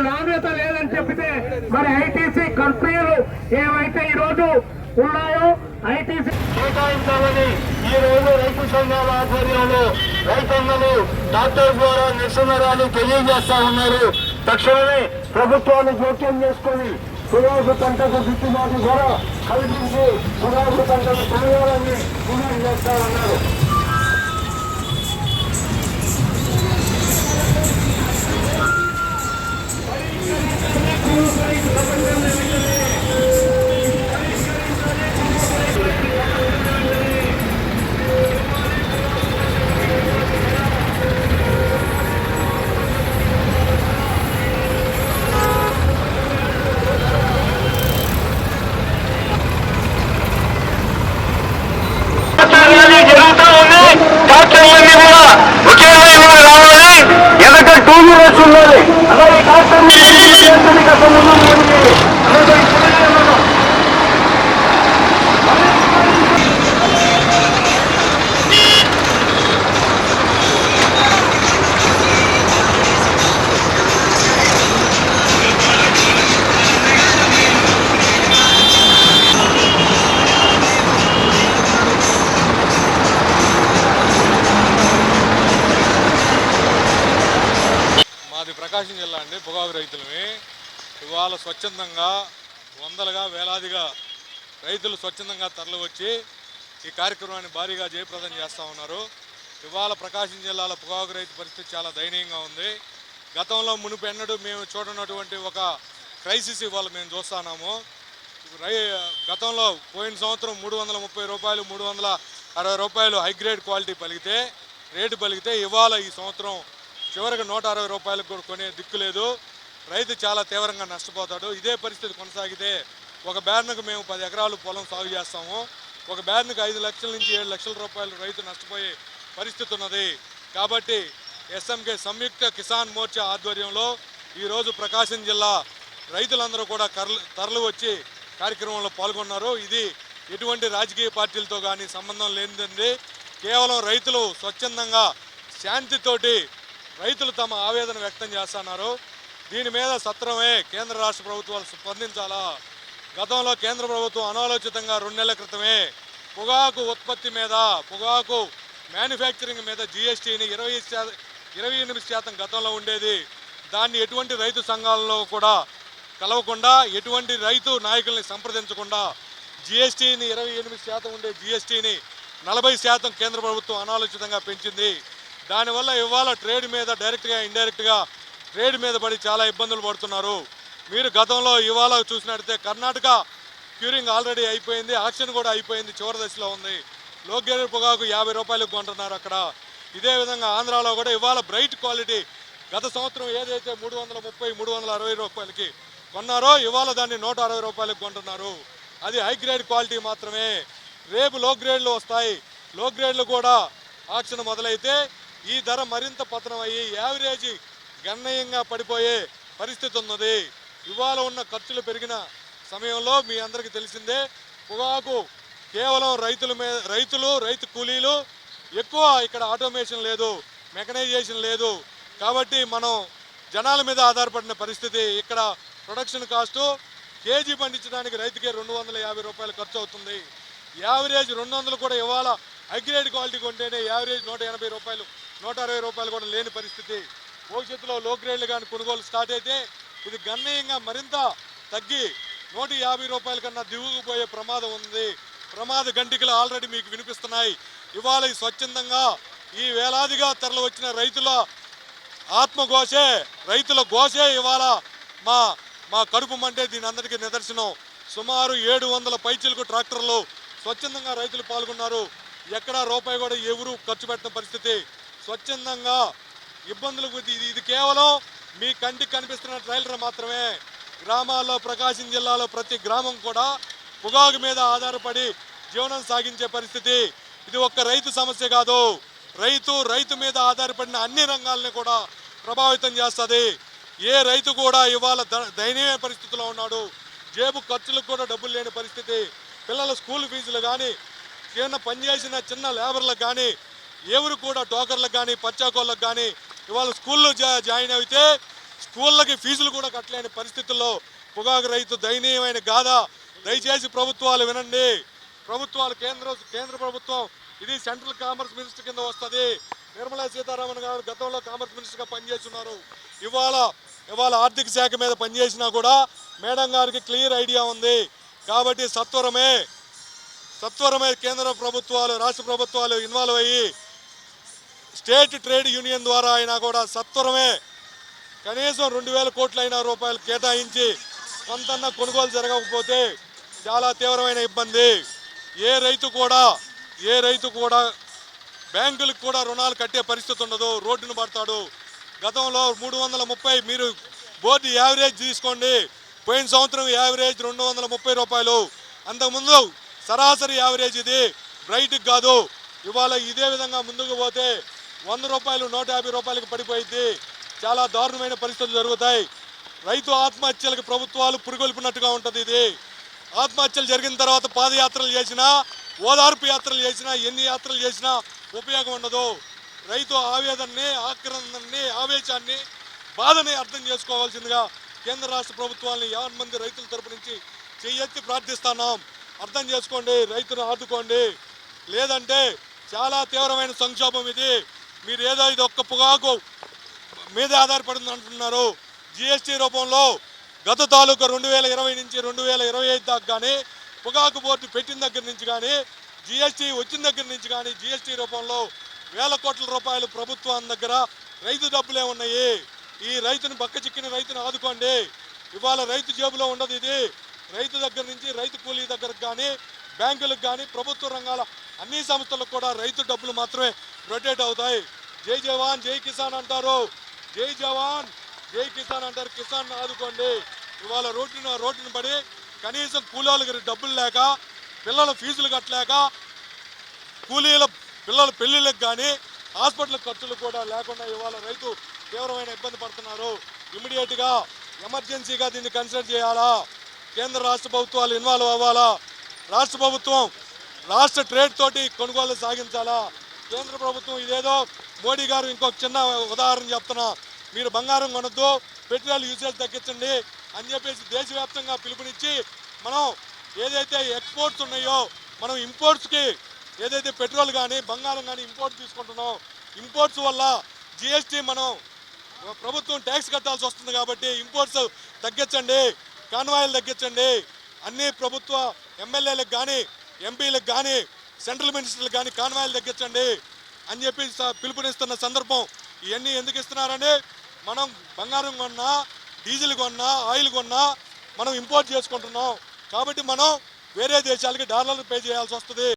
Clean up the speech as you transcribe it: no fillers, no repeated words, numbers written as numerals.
నాణ్యత లేదని చెప్పితే మరి ఐటీసీ కంపెనీలు ఏవైతే ఈరోజు ఉన్నాయో ఐటీసీ కేటాయించాలని ఈ రోజు రైతు సంఘాల ఆధ్వర్యంలో రైతన్నలు డాక్టర్ ద్వారా నిరసన ర్యాలీ తెలియజేస్తా ఉన్నారు. తక్షణమే ప్రభుత్వాలు జోక్యం చేసుకొని పొగాకు పంటకు గిట్టుబాటు ధర కల్పించి పొగాకు పంటకు కొనుగోలని డిమాండ్ చేస్తా ఉన్నారు. ప్రకాశం జిల్లా అండి. పొగాకు రైతులమే ఇవాళ స్వచ్ఛందంగా వందలుగా వేలాదిగా రైతులు స్వచ్ఛందంగా తరలి వచ్చి ఈ కార్యక్రమాన్ని భారీగా జయప్రదం చేస్తూ ఉన్నారు. ఇవాళ ప్రకాశం జిల్లాలో పొగాకు రైతు పరిస్థితి చాలా దయనీయంగా ఉంది. గతంలో మునుపెన్నడూ మేము చూడనటువంటి ఒక క్రైసిస్ ఇవాళ మేము చూస్తున్నాము. గతంలో పోయిన సంవత్సరం 330 రూపాయలు 360 రూపాయలు హైగ్రేడ్ క్వాలిటీ రేటు పలికితే ఇవాళ ఈ సంవత్సరం చివరికి 160 రూపాయలకు కూడా కొనే దిక్కు లేదు. రైతు చాలా తీవ్రంగా నష్టపోతాడు. ఇదే పరిస్థితి కొనసాగితే ఒక బ్యార్నకు మేము 10 ఎకరాలు పొలం సాగు చేస్తాము. ఒక బ్యార్నకు 5 లక్షల నుంచి 7 లక్షల రూపాయలు రైతు నష్టపోయే పరిస్థితి ఉన్నది. కాబట్టి ఎస్ఎంకే సంయుక్త కిసాన్ మోర్చా ఆధ్వర్యంలో ఈరోజు ప్రకాశం జిల్లా రైతులందరూ కూడా తరలి వచ్చి కార్యక్రమంలో పాల్గొన్నారు. ఇది ఎటువంటి రాజకీయ పార్టీలతో కానీ సంబంధం లేనిదండి. కేవలం రైతులు స్వచ్ఛందంగా శాంతితోటి రైతులు తమ ఆవేదన వ్యక్తం చేస్తున్నారు. దీని మీద సత్వరమే కేంద్ర రాష్ట్ర ప్రభుత్వాలు స్పందించాలా. గతంలో కేంద్ర ప్రభుత్వం అనాలోచితంగా 2 నెలల క్రితమే పొగాకు ఉత్పత్తి మీద పొగాకు మ్యానుఫ్యాక్చరింగ్ మీద జిఎస్టీని 28% గతంలో ఉండేది. దాన్ని ఎటువంటి రైతు సంఘాలలో కూడా కలవకుండా ఎటువంటి రైతు నాయకుల్ని సంప్రదించకుండా జిఎస్టీని 28% ఉండే జిఎస్టీని 40% కేంద్ర ప్రభుత్వం అనాలోచితంగా పెంచింది. దానివల్ల ఇవాళ ట్రేడ్ మీద డైరెక్ట్గా ఇండైరెక్ట్గా ట్రేడ్ మీద పడి చాలా ఇబ్బందులు పడుతున్నారు. మీరు గతంలో ఇవాళ చూసినట్టయితే కర్ణాటక క్యూరింగ్ ఆల్రెడీ అయిపోయింది, ఆక్షన్ కూడా అయిపోయింది, చివరి దశలో ఉంది. లో గ్రేడ్ పొగాకు 50 రూపాయలకు కొంటున్నారు అక్కడ. ఇదే విధంగా ఆంధ్రాలో కూడా ఇవాళ బ్రైట్ క్వాలిటీ గత సంవత్సరం ఏదైతే 330 360 రూపాయలకి కొన్నారో ఇవాళ దాన్ని 160 రూపాయలకు కొంటున్నారు. అది హై గ్రేడ్ క్వాలిటీ మాత్రమే. రేపు లో గ్రేడ్లు వస్తాయి. లో గ్రేడ్లు కూడా ఆక్షన్ మొదలైతే ఈ ధర మరింత పతనం అయ్యి యావరేజ్ గణనీయంగా పడిపోయే పరిస్థితి ఉన్నది. ఇవాళ ఉన్న ఖర్చులు పెరిగిన సమయంలో మీ అందరికీ తెలిసిందే పొగాకు కేవలం రైతు కూలీలు ఎక్కువ, ఇక్కడ ఆటోమేషన్ లేదు, మెకనైజేషన్ లేదు. కాబట్టి మనం జనాల మీద ఆధారపడిన పరిస్థితి. ఇక్కడ ప్రొడక్షన్ కాస్టు కేజీ పండించడానికి రైతుకే 250 రూపాయలు ఖర్చు అవుతుంది. యావరేజ్ 200 కూడా ఇవాళ హైగ్రేడ్ క్వాలిటీ కొంటేనే యావరేజ్ 180 రూపాయలు 160 రూపాయలు కూడా లేని పరిస్థితి. భవిష్యత్తులో లో గ్రేడ్లు కానీ కొనుగోలు స్టార్ట్ అయితే ఇది గణనీయంగా మరింత తగ్గి 150 రూపాయల కన్నా దిగుకుపోయే ప్రమాదం ఉంది. ప్రమాద గంటికలు ఆల్రెడీ మీకు వినిపిస్తున్నాయి. ఇవాళ ఈ స్వచ్ఛందంగా ఈ వేలాదిగా తరలి వచ్చిన రైతుల ఆత్మఘోషే, రైతుల ఘోషే ఇవాళ మా కడుపు మంటే దీని అందరికీ నిదర్శనం. సుమారు 700 పైచీలకు ట్రాక్టర్లు స్వచ్ఛందంగా రైతులు పాల్గొన్నారు. ఎక్కడా రూపాయి కూడా ఎవరు ఖర్చు పెట్టిన పరిస్థితి. స్వచ్ఛందంగా ఇబ్బందులు ఇది కేవలం మీ కంటికి కనిపిస్తున్న ట్రైలర్ మాత్రమే. గ్రామాల్లో ప్రకాశం జిల్లాలో ప్రతి గ్రామం కూడా పొగాకు మీద ఆధారపడి జీవనం సాగించే పరిస్థితి. ఇది ఒక్క రైతు సమస్య కాదు. రైతు మీద ఆధారపడిన అన్ని రంగాలని కూడా ప్రభావితం చేస్తుంది. ఏ రైతు కూడా ఇవాళ దయనీయ పరిస్థితిలో ఉన్నాడు. జేబు ఖర్చులకు కూడా డబ్బులు లేని పరిస్థితి. పిల్లల స్కూల్ ఫీజులు కానీ, చిన్న పనిచేసిన చిన్న లేబర్లకు కానీ, ఎవరు కూడా టోకర్లకు కానీ పచ్చాకోళ్ళకు కానీ ఇవాళ స్కూల్లో జాయిన్ అయితే స్కూళ్ళకి ఫీజులు కూడా కట్టలేని పరిస్థితుల్లో పొగాకు రైతు దయనీయమైన గాథ. దయచేసి ప్రభుత్వాలు వినండి. ప్రభుత్వాలు కేంద్ర ప్రభుత్వం ఇది సెంట్రల్ కామర్స్ మినిస్టర్ కింద వస్తుంది. నిర్మలా సీతారామన్ గారు గతంలో కామర్స్ మినిస్టర్గా పనిచేస్తున్నారు. ఇవాళ ఆర్థిక శాఖ మీద పనిచేసినా కూడా మేడం గారికి క్లియర్ ఐడియా ఉంది. కాబట్టి సత్వరమే కేంద్ర ప్రభుత్వాలు రాష్ట్ర ప్రభుత్వాలు ఇన్వాల్వ్ అయ్యి స్టేట్ ట్రేడ్ యూనియన్ ద్వారా అయినా కూడా సత్వరమే కనీసం 2,000 కోట్లైన రూపాయలు కేటాయించి కొంతన్నా కొనుగోలు జరగకపోతే చాలా తీవ్రమైన ఇబ్బంది. ఏ రైతు కూడా బ్యాంకులకు కూడా రుణాలు కట్టే పరిస్థితి ఉండదు, రోడ్డును పడతాడు. గతంలో 330 మీరు బోర్డు యావరేజ్ తీసుకోండి. పోయిన సంవత్సరం యావరేజ్ 230 రూపాయలు. అంతకుముందు సరాసరి యావరేజ్ ఇది, బ్రైట్కి కాదు. ఇవాళ ఇదే విధంగా ముందుకు పోతే 100 రూపాయలు 150 రూపాయలకి పడిపోయింది. చాలా దారుణమైన పరిస్థితులు జరుగుతాయి. రైతు ఆత్మహత్యలకు ప్రభుత్వాలు పురుగొల్పినట్టుగా ఉంటుంది. ఇది ఆత్మహత్యలు జరిగిన తర్వాత పాదయాత్రలు చేసినా, ఓదార్పు యాత్రలు చేసినా, ఎన్ని యాత్రలు చేసినా ఉపయోగం ఉండదు. రైతు ఆవేదనని, ఆక్రందనని, ఆవేశాన్ని, బాధని అర్థం చేసుకోవాల్సిందిగా కేంద్ర రాష్ట్ర ప్రభుత్వాలని 50 మంది రైతుల తరపు నుంచి చెయ్యెత్తి ప్రార్థిస్తున్నాం. అర్థం చేసుకోండి, రైతును ఆదుకోండి. లేదంటే చాలా తీవ్రమైన సంక్షోభం ఇది. మీరు ఏదో ఇది ఒక్క పొగాకు మీద ఆధారపడింది అంటున్నారు. జిఎస్టీ రూపంలో గత తాలూకా 2020 నుంచి 2025 దాకా కానీ, పొగాకు బోర్డు పెట్టిన దగ్గర నుంచి కానీ, జిఎస్టీ వచ్చిన దగ్గర నుంచి కానీ జిఎస్టీ రూపంలో వేల కోట్ల రూపాయలు ప్రభుత్వం దగ్గర రైతు డబ్బులే ఉన్నాయి. ఈ రైతుని బక్క చిక్కిన రైతుని ఆదుకోండి. ఇవాళ రైతు జేబులో ఉండదు ఇది. రైతు దగ్గర నుంచి రైతు కూలీ దగ్గరకు కానీ, బ్యాంకులకు కానీ, ప్రభుత్వ రంగాల అన్ని సంస్థలకు కూడా రైతు డబ్బులు మాత్రమే రొటేట్ అవుతాయి. జై జవాన్ జై కిసాన్ అంటారు, జై జవాన్ జై కిసాన్ అంటారు. కిసాన్ ఆదుకోండి. ఇవాళ రోడ్డును పడి కనీసం కూలీలకు డబ్బులు లేక, పిల్లల ఫీజులు కట్టలేక, పిల్లల పెళ్లిళ్ళకి కానీ హాస్పిటల్ ఖర్చులు కూడా లేకుండా ఇవాళ రైతు తీవ్రమైన ఇబ్బంది పడుతున్నారు. ఇమీడియట్గా ఎమర్జెన్సీగా దీన్ని కన్సిడర్ చేయాలా? కేంద్ర రాష్ట్ర ప్రభుత్వాలు ఇన్వాల్వ్ అవ్వాలా? రాష్ట్ర ప్రభుత్వం రాష్ట్ర ట్రేడ్ తోటి కొనుగోలు సాగించాలా? కేంద్ర ప్రభుత్వం ఇదేదో మోడీ గారు ఇంకొక చిన్న ఉదాహరణ చెప్తున్నా, మీరు బంగారం కొనొద్దు, పెట్రోల్ యూసేజ్ తగ్గించండి అని చెప్పేసి దేశవ్యాప్తంగా పిలుపునిచ్చి మనం ఏదైతే ఎక్స్పోర్ట్స్ ఉన్నాయో మనం ఇంపోర్ట్స్కి ఏదైతే పెట్రోల్ కానీ బంగారం కానీ ఇంపోర్ట్ తీసుకుంటున్నాం, ఇంపోర్ట్స్ వల్ల జిఎస్టీ మనం ప్రభుత్వం ట్యాక్స్ కట్టాల్సి వస్తుంది. కాబట్టి ఇంపోర్ట్స్ తగ్గించండి, కాన్వాయిలు తగ్గించండి. అన్ని ప్రభుత్వ ఎమ్మెల్యేలకు కానీ, ఎంపీలకు కానీ, సెంట్రల్ మినిస్టర్లకు కానీ కాన్వాయిలు తగ్గించండి అని చెప్పి పిలుపునిస్తున్న సందర్భం. ఇవన్నీ ఎందుకు ఇస్తున్నారని, మనం బంగారం కొన్నా, డీజిల్ కొన్నా, ఆయిల్ కొన్నా మనం ఇంపోర్ట్ చేసుకుంటున్నాం. కాబట్టి మనం వేరే దేశాలకి డాలర్లు పే చేయాల్సి వస్తుంది.